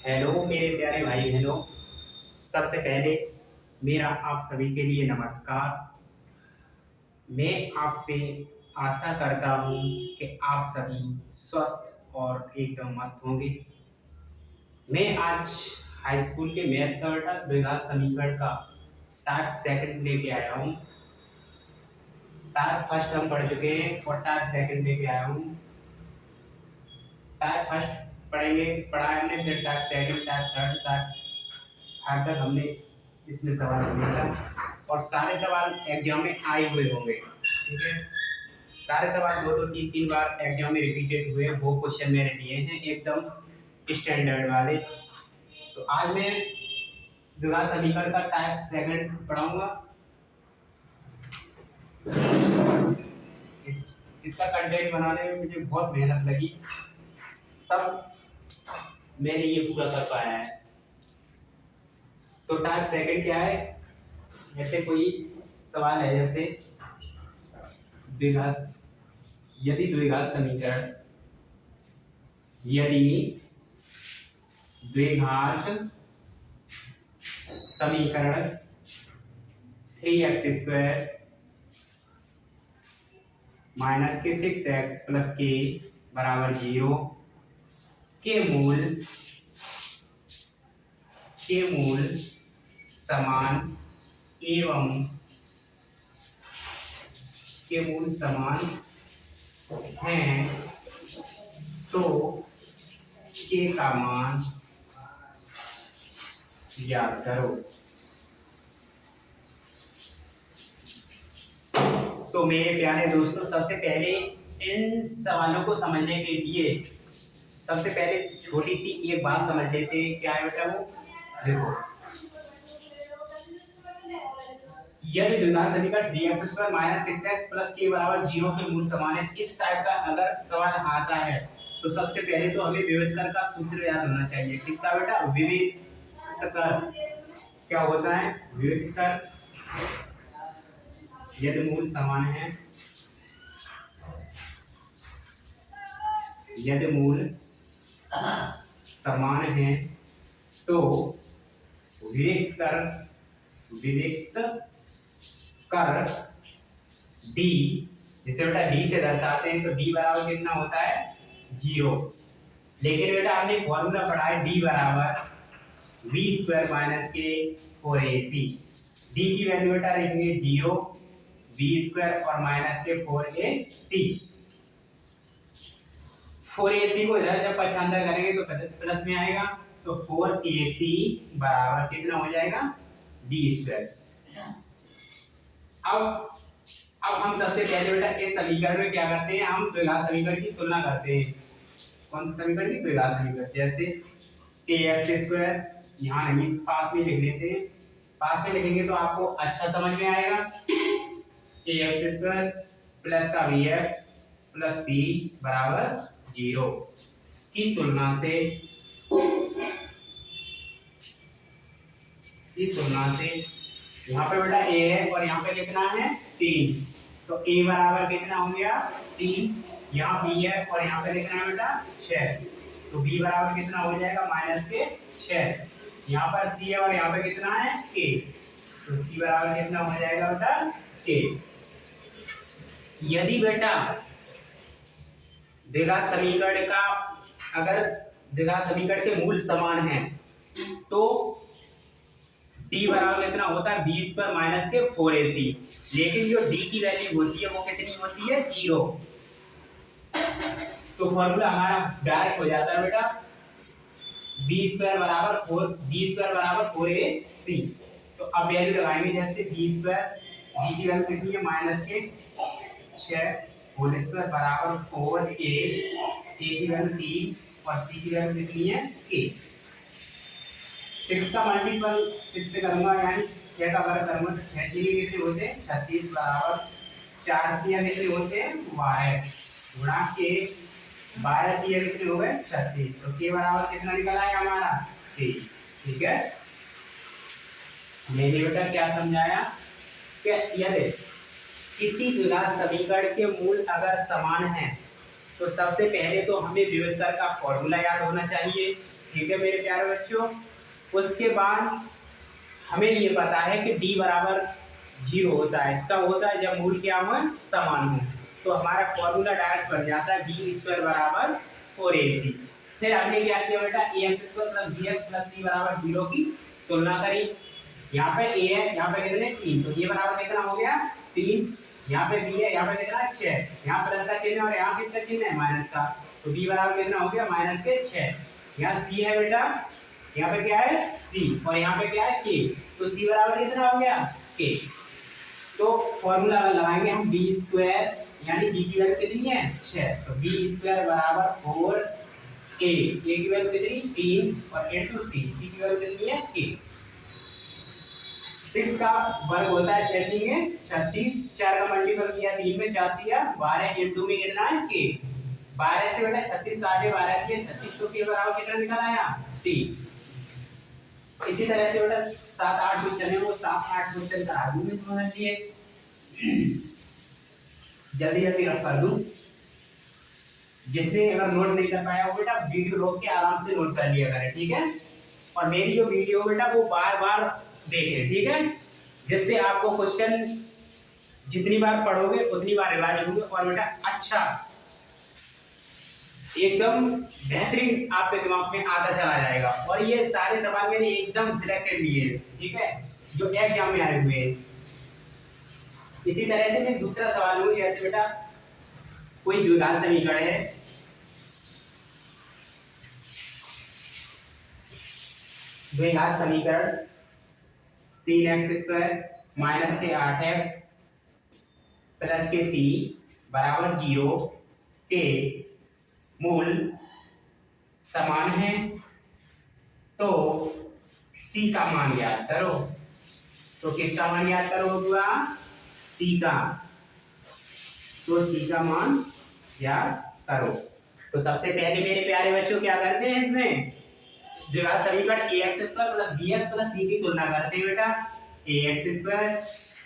Hello मेरे प्यारे भाई बहनों। सबसे पहले मेरा आप सभी के लिए नमस्कार। मैं आपसे आशा करता हूँ कि आप सभी स्वस्थ और एकदम मस्त होंगे। मैं आज हाई स्कूल के मैथ का बेटा द्विघात समीकरण का टाइप सेकंड लेके आया हूँ। टाइप फर्स्ट हम पढ़ चुके हैं और टाइप सेकंड लेके आया हूँ। टाइप फर्स्ट पढ़ेंगे, पढ़ा है हमने, फिर type second, type third, type five तक हमने इसमें सवाल किया था और सारे सवाल एग्जाम में आए हुए होंगे। ठीक है, सारे सवाल दो दो तीन तीन बार एग्जाम में रिपीटेड हुए, वो क्वेश्चन मैंने दिए हैं एकदम स्टैंडर्ड वाले। तो आज मैं द्विघात समीकरण का टाइप सेकंड पढ़ाऊंगा। इस इसका कंटेंट बनाने में मुझे बहुत मेहनत लगी, तब मैंने ये पूरा कर पाया है। तो टाइप सेकंड क्या है? जैसे कोई सवाल है, जैसे द्विघात, यदि द्विघात समीकरण, यदि द्विघात समीकरण 3x² माइनस के 6x प्लस के बराबर 0 के मूल समान एवं के मूल समान हैं, तो के का मान याद करो। तो मेरे प्यारे दोस्तों, सबसे पहले इन सवालों को समझने के लिए सबसे पहले छोटी सी एक बात समझ लेते हैं। क्या है बेटा? वो देखो, यदि द्विघात समीकरण 3x² माइनस 6x प्लस के बराबर 0 के मूल समान है, इस टाइप का अगर सवाल आता है तो सबसे पहले तो हमें विभेदकर का सूत्र याद होना चाहिए। किसका बेटा? विभेदकर। क्या होता है विभेदकर? यदि मूल समान है, यदि मूल समान है तो विभक्त कर d, जिसे बेटा d से दर्शाते हैं, तो d बराबर कितना होता है? 0। लेकिन बेटा हमने फॉर्मूला पढ़ा है d बराबर v² माइनस के 4ac। d की वैल्यू बेटा लिखेंगे 0, v² और माइनस के 4ac। 4ac को इधर जब पक्षांतर करेंगे तो प्लस में आएगा, तो 4ac बराबर कितना हो जाएगा? d²। अब हम सबसे पहले बेटा इस समीकरण में क्या करते हैं? हम द्विघात समीकरण की तुलना करते हैं। कौन सा समीकरण की? द्विघात समीकरण। जैसे ax², यहाँ नहीं, पास में लिख लेते हैं। पास में लिखेंगे तो आपको अच्छा समझ में आएगा। ax² प्लस का bx प्लस c बराबर 0 की तुलना से यहाँ पे बेटा a है और यहाँ पे लिखना है 3, तो a बराबर कितना हो गया? 3। यहाँ b है और यहाँ पे लिखना है बेटा 6, तो b बराबर कितना हो जाएगा? माइनस के 6। यहाँ पर c है और यहाँ पे कितना है? k, तो c बराबर कितना हो जाएगा बेटा? k। यदि बेटा द्विघात समीकरण का, अगर द्विघात समीकरण के मूल समान है तो d बराबर कितना होता है? 20 माइनस के 4ac। लेकिन जो d की वैल्यू होती है वो कितनी होती है? 0। तो फॉर्मूला हमारा डायरेक्ट हो जाता है बेटा b² बराबर 4ac। तो अब वैल्यू लगाएंगे, जैसे b² d की वैल्यू कितनी है? माइनस के 6 होल स्क्वायर बराबर 4a, की वैल्यू 3 और c की वैल्यू कितनी है? k। 6 का मल्टीपल 6 से करूंगा, यानी 6 का वर्ग करूंगा तो 6 की कितने होते हैं? 36 बराबर 4 की कितने होते हैं? 12 गुणा के 12 की कितने हो गए? 36। तो के बराबर कितना निकल आया हमारा? 3। ठीक है, मैंने बेटा क्या समझाया कि यदि किसी द्विघात समीकरण के मूल अगर समान है तो सबसे पहले तो हमें विभेदकर का फॉर्मूला याद होना चाहिए। ठीक है मेरे प्यारे बच्चों। उसके बाद हमें ये पता है कि d बराबर 0 होता है, कब होता है, जब मूल क्या हो, समान हो। तो हमारा फॉर्मूला डायरेक्ट बन जाता है b स्क्वायर बराबर 4ac। फिर हमने क्या किया बेटा, ax square plus bx plus c बराबर 0 की तुलना करी। यहाँ पे a है, यहाँ पे कितने 3, तो ये बराबर कितना हो गया 3। यहाँ पे b है, यहाँ पे कितना 6, यहाँ प्लस का चिन्ह और यहाँ किसका चिन्ह है, माइनस का, तो b बराबर कितना हो गया माइनस के 6। यहाँ c है बेटा, यहाँ पे क्या है c, और यहाँ पे क्या है k, तो c बराबर कितना हो गया k। तो फॉर्मूला लगाएंगे हम b स्क्वायर, यानी b की वैल्यू कितनी है 6, तो b स्क्वायर बराबर 4a, a की वैल्यू कितनी 3 और इनटू c, c की वैल्यू कितनी है k। 6 का वर्ग होता है 6 छींगे 36, 4 का मल्टीपल किया 3 में 4 दिया 12, इनटू में कितना है k। 12 से बेटा 36 काटे 12 के 36, तो k बराबर कितना निकल आया 30। इसी तरह से बेटा 7-8 क्वेश्चन है, वो 7-8 क्वेश्चन करा दूं मैं तुम्हारे लिए, जल्दी जल्दी रफ कर दूं। जिसने अगर नोट नहीं कर पाया वो बेटा वीडियो रोक के आराम से नोट कर लिया करें, ठीक है। और मेरी जो वीडियो बेटा वो बार बार देखें, ठीक है, जिससे आपको क्वेश्चन जितनी बार पढ़ोगे उतनी बार रिवाइज होंगे और बेटा अच्छा एकदम बेहतरीन आपके दिमाग में आता चला जाएगा। और ये सारे सवाल मेरे एकदम सिलेक्टेड लिए हैं, ठीक है, जो एग्जाम में आए हुए हैं। इसी तरह से मैं दूसरा सवाल लूँ, जैसे बेटा कोई द्विघात समीकरण है, द्विघात समीकरण 3x स्क्वायर माइनस के 8x प्लस के c बराबर 0 के मूल समान है, तो c का मान याद करो। तो किसका मान याद करोगे, c का, तो c का मान याद करो। तो सबसे पहले मेरे प्यारे बच्चों क्या करते हैं, इसमें द्विघात समीकरण ax square plus bx plus c की तुलना करते हैं बेटा। ax स्क्वायर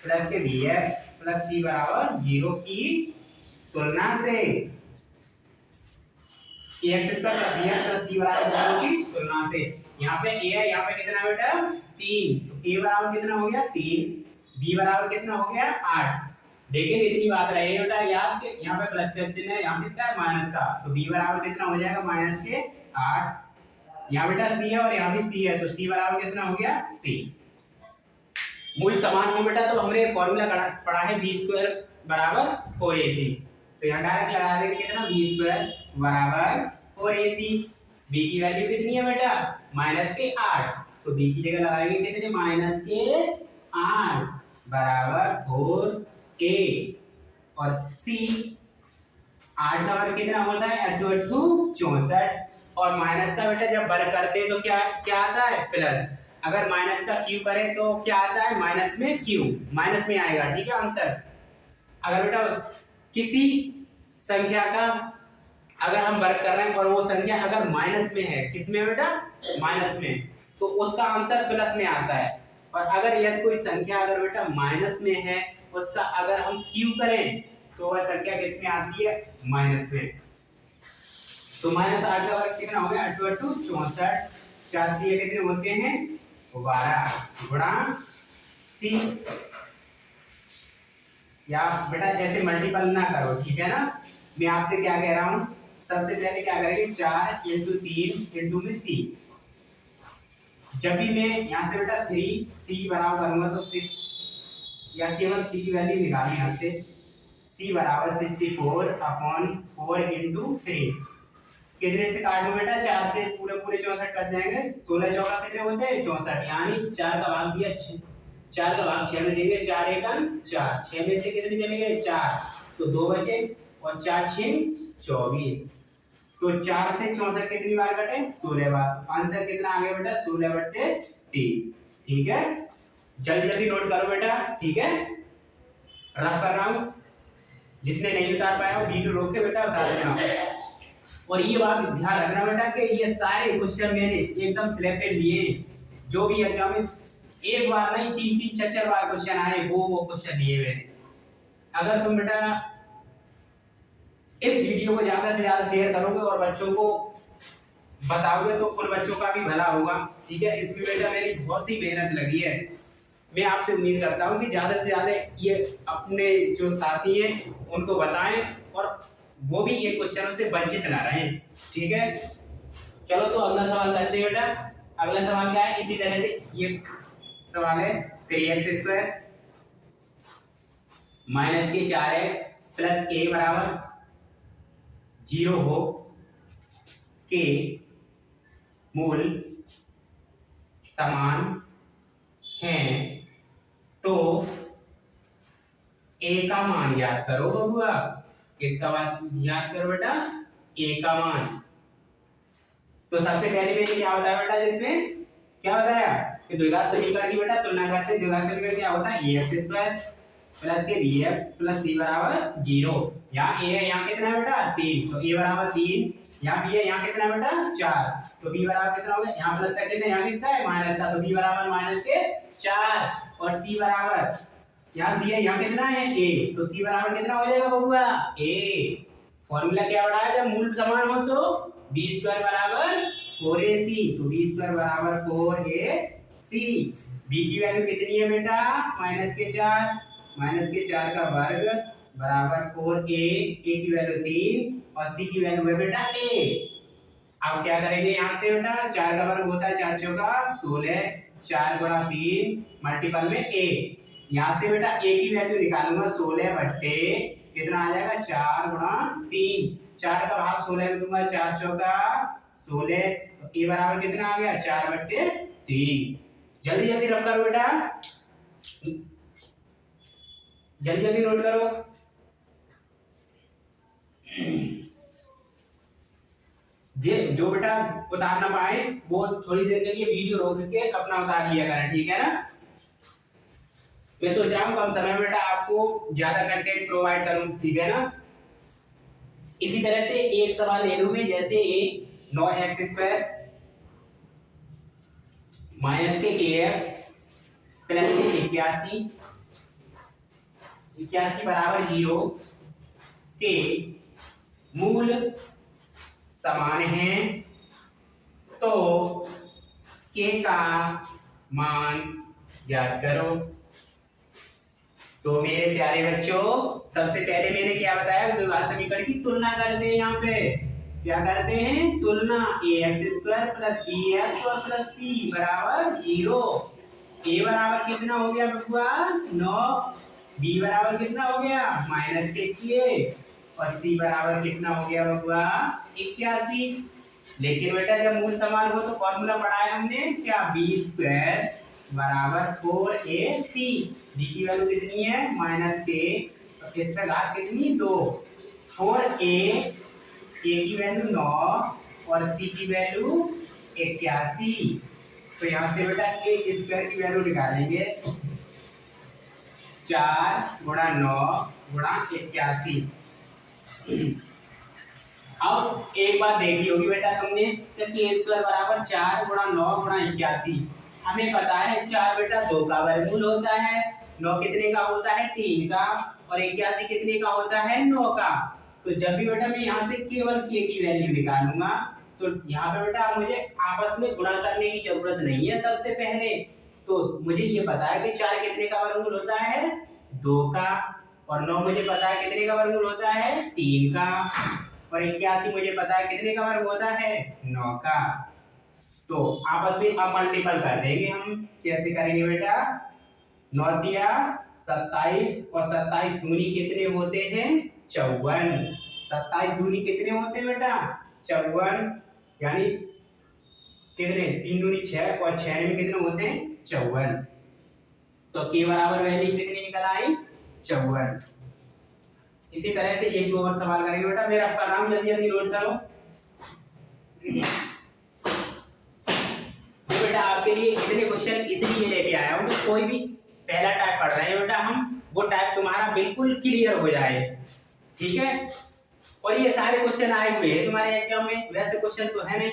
प्लस के bx प्लस c बराबर 0 की तुलना से, ax square plus bx plus c बराबर 0 की तुलना से। यहाँ पे a है, यहाँ पे कितना बेटा 3, तो a बराबर कितना हो गया 3, b बराबर कितना हो गया 8। लेकिन इतनी बात रही बेटा याद के यहाँ पे प्लस का चिन्ह है, यहाँ किसका है माइनस का, तो b बराबर कितना हो जाएगा माइनस के 8। यहाँ बेटा c है और यहाँ भी c है, तो c बराबर कितना हो गया c। मूल समान हो बेटा, तो हमने फॉर्मूला पढ़ा है b स्क्वायर बराबर 4ac, तो यहाँ डायरेक्ट लगा देंगे कितना b स्क्वायर बराबर 4ac। b की वैल्यू कितनी है बेटा माइनस के 8, तो b की जगह लगाएंगे कितने माइनस के 8 बराबर 4a, और c 8 का वर्ग कितना होता है 8 64, और माइनस का बेटा जब वर्ग करते हैं तो क्या क्या आता है प्लस, अगर माइनस का क्यू करें तो क्या आता है माइनस में क्यू, माइनस में आएगा, ठीक है आंसर। अगर बेटा किसी संख्या का अगर हम वर्ग कर रहे हैं और वो संख्या अगर माइनस में है, किसमें बेटा माइनस में, तो उसका आंसर प्लस में आता है। और अगर यदि कोई संख्या अगर बेटा माइनस में है, उसका अगर हम क्यू करें तो वह संख्या किस में आती है माइनस में। तो माइनस 8 का वर्ग कितना हो गया 8 64, 4 से कितने होते हैं 12 गुणा c, या बेटा जैसे मल्टीपल ना करो, ठीक है ना। मैं आपसे क्या कह रहा हूँ, सबसे पहले क्या करेंगे 4 इंटू 3 इंटू में c। जब भी मैं यहाँ से बेटा 3c बराबर करूंगा तो फिर या केवल c की वैल्यू निकालनी यहाँ से, c बराबर 64/4 इंटू 3। कितने से काट लो बेटा 4 से पूरे पूरे 64 कट जाएंगे, 16 चौका कितने होते हैं 64, यानी 4 का भाग दिया 4 का भाग 6 में देंगे, 4 एकम 4, 6 में से कितने चले गए 4, तो 2 बचे और 4 6 24, तो 4 से 64 कितनी बार कटे 16 बार। आंसर कितना आ गया बेटा 16/3, ठीक है। जल्दी जल्दी नोट करो बेटा, ठीक है, रफ कर रहा हूँ, जिसने नहीं उतार पाया वो वीडियो रोक के बेटा उतार देना। और ये बात ध्यान रखना बेटा कि ये सारे क्वेश्चन मैंने एकदम सिलेक्टेड लिए, जो भी एग्जाम में एक बार नहीं 3-4 बार क्वेश्चन आए वो क्वेश्चन लिए मैंने। अगर तुम बेटा इस वीडियो को ज्यादा से ज्यादा शेयर करोगे और बच्चों को बताओगे तो उन बच्चों का भी भला होगा। ठीक है, इसमें बेटा मेरी बहुत ही मेहनत लगी है। मैं आपसे उम्मीद करता हूँ कि ज्यादा से ज्यादा ये अपने जो साथी हैं उनको बताएं और वो भी इन क्वेश्चनों से वंचित ना रहें। ठीक है, चलो तो अगला सवाल करते हैं बेटा। अगला सवाल क्या है, इसी तरह से ये सवाल है 3x² माइनस के 4x प्लस a बराबर 0 हो के मूल समान हैं तो a का मान याद करो बबुआ। किसका मान याद करो बेटा, a का मान। तो सबसे पहले मैंने क्या बताया बेटा, जिसमें क्या बताया कि द्विघात समीकरण की बेटा तुलना करते हैं। द्विघात समीकरण क्या होता है, ax² प्लस के bx प्लस c बराबर 0। यहाँ a है, यहाँ कितना है बेटा 3, तो a बराबर 3। यहाँ b है, यहाँ कितना है बेटा 4, तो b बराबर कितना हो गया, यहाँ प्लस का चिन्ह है, यहाँ किसका है माइनस का, तो b बराबर माइनस के 4 और c बराबर यहाँ c है, यहाँ कितना है a, तो c बराबर कितना हो जाएगा बबुआ a। फॉर्मूला क्या बताया, जब मूल समान हो तो b² बराबर 4ac, तो b² बराबर 4ac। b की वैल्यू कितनी है बेटा माइनस के 4, माइनस के 4 का वर्ग बराबर 4a, a की वैल्यू 3 और c की वैल्यू है बेटा a। अब क्या करेंगे यहाँ से बेटा, 4 का वर्ग होता है 4 चौका 16, 4 गुणा 3 मल्टीपल में a। यहाँ से बेटा a की वैल्यू निकालूंगा 16 बट्टे कितना आ जाएगा 4 गुणा 3, 4 का भाग 16 में दूंगा, 4 चौका 16, तो a बराबर कितना आ गया 4 बट्टे 3। जल्दी जल्दी रब करो बेटा, जल्दी जल्दी नोट करो। जो बेटा उतार ना पाए वो थोड़ी देर के लिए वीडियो रोक के अपना उतार लिया करें, ठीक है ना। मैं सोच रहा हूँ कम समय में बेटा आपको ज्यादा कंटेंट प्रोवाइड करूँ, ठीक है ना। इसी तरह से एक सवाल ले लूं मैं, जैसे a 9x² माइनस के ax प्लस के 81 बराबर 0 के मूल समान हैं तो k का मान याद करो। तो मेरे प्यारे बच्चों, सबसे पहले मैंने क्या बताया, द्विघात समीकरण की तुलना करते हैं। यहाँ पे क्या करते हैं, तुलना ax² प्लस bx और प्लस c बराबर 0। a बराबर कितना हो गया बबुआ 9, b बराबर कितना हो गया माइनस के 21 और c बराबर कितना हो गया बबुआ 81। लेकिन बेटा जब मूल समान हो तो फॉर्मूला पढ़ाया हमने क्या, b² बराबर 4ac। b की वैल्यू कितनी है माइनस के, तो इस पे घात कितनी 2, 4a की वैल्यू 9 और c की वैल्यू 81। तो यहाँ से बेटा a² की वैल्यू निकालेंगे 4 गुणा 9 गुणा 81। अब एक बात देखी होगी बेटा तुमने कि a² बराबर 4 गुणा 9 गुणा 81। हमें पता है 4 बेटा 2 का वर्गमूल होता है, 9 कितने का होता है 3 का और 81 कितने का होता है 9 का। तो जब भी बेटा मैं यहाँ से केवल k की वैल्यू निकालूंगा तो यहाँ पे बेटा मुझे आपस में गुणा करने की जरूरत नहीं है। सबसे पहले तो मुझे ये पता है कि 4 कितने का वर्गमूल होता है 2 का, और 9 मुझे पता है कितने का वर्गमूल होता है 3 का, और 81 मुझे पता है कितने का वर्ग होता है 9 का। तो आपस में अब मल्टीपल कर देंगे हम। कैसे करेंगे बेटा, 9 दिया 27 और 27 दूनी कितने होते हैं 54। 27 दूनी कितने होते हैं बेटा 54, यानी कितने 3 दूनी 6 और 6 में कितने होते हैं 54। तो k बराबर वैल्यू कितनी निकल आई 54। इसी तरह से एक दो और सवाल करेंगे बेटा, मैं रफ कर रहा हूं, जल्दी जल्दी नोट करो। तो बेटा आपके लिए इतने क्वेश्चन इसलिए लेके आया हूं कि कोई भी पहला टाइप पढ़ रहे हैं बेटा हम, वो टाइप तुम्हारा बिल्कुल क्लियर हो जाए, ठीक है। और ये सारे क्वेश्चन आए हुए हैं तुम्हारे एग्जाम में, वैसे क्वेश्चन तो है नहीं,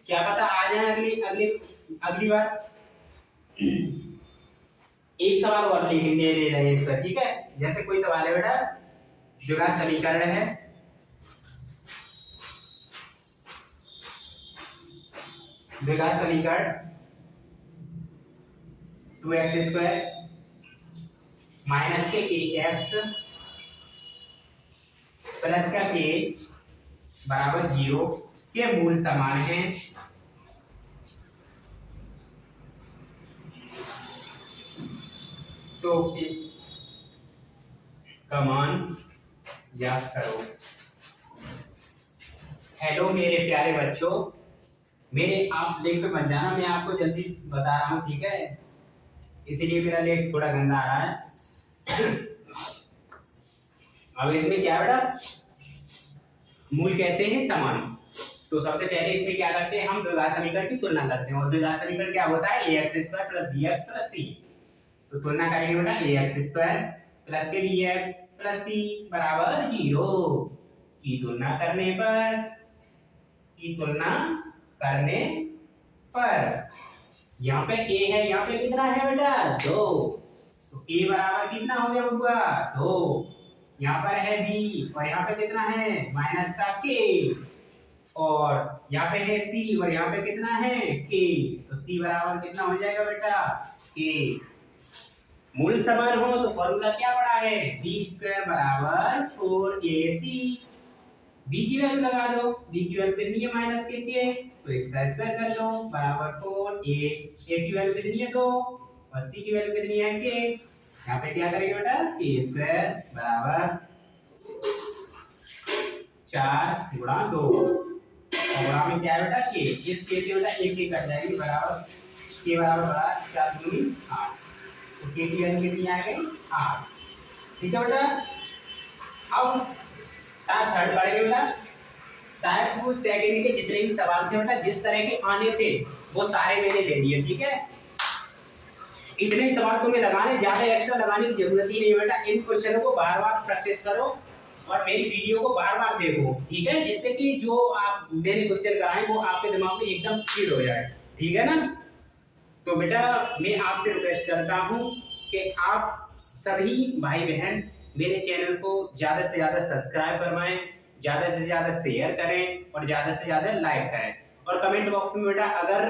क्या पता आ जाए अगली बार। एक सवाल और ले रहे हैं इस पर, ठीक है। जैसे कोई सवाल है बेटा, द्विघात समीकरण है, द्विघात समीकरण 2x² माइनस के ax प्लस का k बराबर 0 के मूल समान है। तो k का मान ज्ञात करो। हेलो मेरे प्यारे बच्चों, मेरे आप लेख पे मत जाना, मैं आपको जल्दी बता रहा हूँ, ठीक है? इसीलिए मेरा लेख थोड़ा गंदा आ रहा है। अब इसमें क्या बेटा, मूल कैसे हैं? समान। तो सबसे पहले इसमें क्या करते हैं, हम द्विघात समीकरण की तुलना करते हैं। और द्विघात समीकरण क्या होता है? ax² plus bx plus c। तो तुलना करेंगे बेटा, ax² प्लस के bx प्लस c बराबर 0 की तुलना करने पर यहाँ पे a है, यहाँ पे कितना है बेटा? 2। तो a बराबर कितना हो गया बबुआ? 2। यहाँ पर है b और यहाँ पे कितना है? माइनस का k। और यहाँ पे है c और यहाँ पे कितना है? k। तो c बराबर कितना हो जाएगा बेटा? k। मूल समान हो तो फॉर्मूला क्या पड़ा है? b² बराबर 4ac। b की वैल्यू लगा दो, b की वैल्यू कितनी है? माइनस के, तो इसका स्क्वायर कर दो बराबर 4a। a की वैल्यू कितनी है? 2 और c की वैल्यू कितनी है? k। यहाँ पे क्या करेंगे बेटा? k² बराबर 4 गुणा 2 और गुणा में क्या है बेटा? k। इस k से बेटा एक कट जाएगी, बराबर k बराबर 4 दूनी 8। तो k की वैल्यू कितनी आ गई? 8। ठीक है बेटा। अब टाइप थर्ड पढ़ेंगे बेटा। टाइप 2 सेकंड के जितने भी सवाल थे बेटा, जिस तरह के आने थे वो सारे मैंने ले लिए, ठीक है? इतने ही सवाल तुम्हें लगाने, ज्यादा एक्स्ट्रा लगाने की जरूरत ही नहीं बेटा। इन क्वेश्चनों को बार-बार प्रैक्टिस करो और मेरी वीडियो को बार-बार देखो, ठीक है? जिससे कि जो आप मैंने क्वेश्चन कराए वो आपके दिमाग में एकदम फिट हो जाए, ठीक है ना? तो बेटा मैं आपसे रिक्वेस्ट करता हूं कि आप सभी भाई बहन मेरे चैनल को ज्यादा से ज्यादा सब्सक्राइब करवाएं, ज्यादा से ज्यादा शेयर करें और ज्यादा से ज्यादा लाइक करें। और कमेंट बॉक्स में बेटा अगर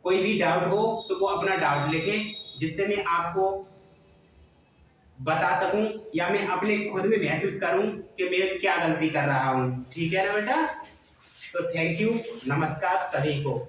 कोई भी डाउट हो तो वो अपना डाउट लिखें, जिससे मैं आपको बता सकूं या मैं अपने खुद में महसूस करूं कि मैं क्या गलती कर रहा हूं। ठीक है ना बेटा? तो थैंक यू, नमस्कार सभी को।